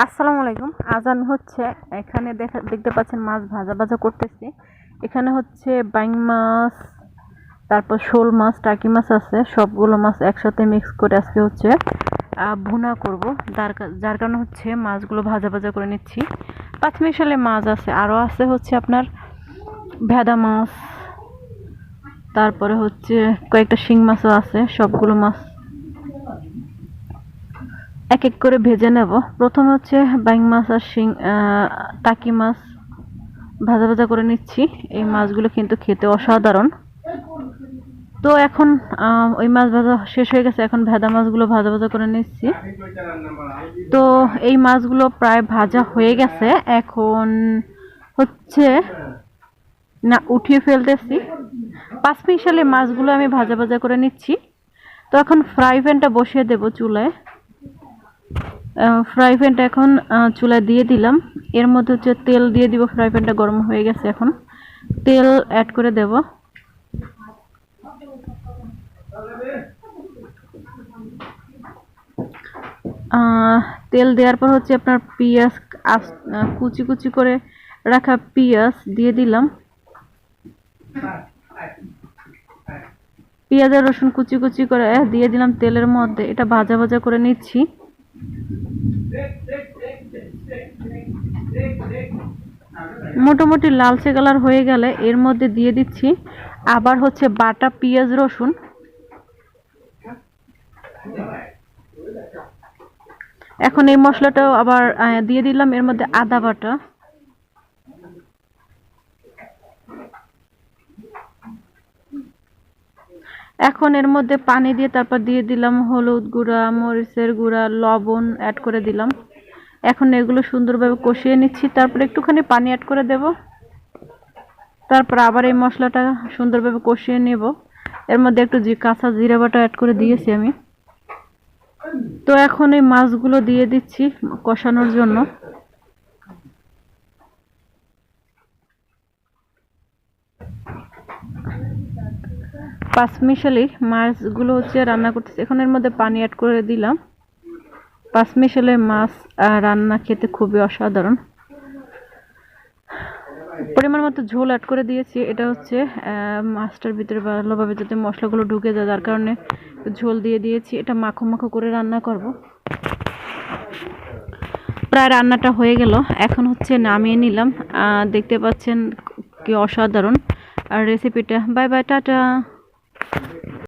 আসসালামু আলাইকুম। আজান হচ্ছে। এখানে দেখতে পাচ্ছেন মাছ ভাজা ভাজা করতেছি। এখানে হচ্ছে বাইং মাছ, তারপর শোল মাছ, টাকি মাছ আছে। সবগুলো মাছ একসাথে মিক্স করে আজকে হচ্ছে ভুনা করব। যার কারণে হচ্ছে মাছগুলো ভাজা ভাজা করে নিচ্ছি। পাঁচমিশালি মাছ আছে, আরও আছে হচ্ছে আপনার ভেদা মাছ, তারপরে হচ্ছে কয়েকটা শিং মাছও আছে। সবগুলো মাছ এক এক করে ভেজে নেব। প্রথমে হচ্ছে বাইং মাছ আর টাকি মাছ ভাজা ভাজা করে নিচ্ছি। এই মাছগুলো কিন্তু খেতে অসাধারণ। তো এখন ওই মাছ ভাজা শেষ হয়ে গেছে, এখন ভেদা মাছগুলো ভাজা ভাজা করে নিচ্ছি। তো এই মাছগুলো প্রায় ভাজা হয়ে গেছে, এখন হচ্ছে না উঠিয়ে ফেলতেছি। পাঁচমিশালি মাছগুলো আমি ভাজা ভাজা করে নিচ্ছি। তো এখন ফ্রাই প্যানটা বসিয়ে দেব চুলায়। ফ্রাই প্যানটা এখন চুলায় দিয়ে দিলাম। এর মধ্যে হচ্ছে তেল দিয়ে দিব। ফ্রাই প্যানটা গরম হয়ে গেছে, এখন তেল অ্যাড করে দেব। তেল দেওয়ার পর হচ্ছে আপনার পেঁয়াজ, কুচি কুচি করে রাখা পেঁয়াজ দিয়ে দিলাম। পেঁয়াজ আর রসুন কুচি কুচি করে দিয়ে দিলাম তেলের মধ্যে। এটা ভাজা ভাজা করে নিচ্ছি। মোটামুটি লালচে কালার হয়ে গেলে এর মধ্যে দিয়ে দিচ্ছি আবার হচ্ছে বাটা পেঁয়াজ রসুন। এখন এই মশলাটাও আবার দিয়ে দিলাম এর মধ্যে আদা বাটা। এখন এর মধ্যে পানি দিয়ে তারপর দিয়ে দিলাম হলুদ গুঁড়া, মরিচের গুঁড়া, লবণ অ্যাড করে দিলাম। এখন এগুলো সুন্দরভাবে কষিয়ে নিচ্ছি, তারপর একটুখানি পানি অ্যাড করে দেব। তারপর আবার এই মশলাটা সুন্দরভাবে কষিয়ে নেব। এর মধ্যে একটু কাঁচা জিরা বাটা অ্যাড করে দিয়েছি আমি। তো এখন এই মাছগুলো দিয়ে দিচ্ছি কষানোর জন্য। পাঁচমিশালি মাছগুলো হচ্ছে রান্না করতেছি। এখন এর মধ্যে পানি অ্যাড করে দিলাম। পাঁচমিশালি মাছ রান্না খেতে খুবই অসাধারণ। পরিমাণ মতো ঝোল অ্যাড করে দিয়েছি। এটা হচ্ছে মাছটার ভিতরে ভালোভাবে যাতে মশলাগুলো ঢুকে যায়, যার কারণে ঝোল দিয়ে দিয়েছি। এটা মাখো মাখো করে রান্না করব। প্রায় রান্নাটা হয়ে গেল, এখন হচ্ছে নামিয়ে নিলাম। দেখতে পাচ্ছেন কি অসাধারণ আর রেসিপিটা। Bye bye, tata.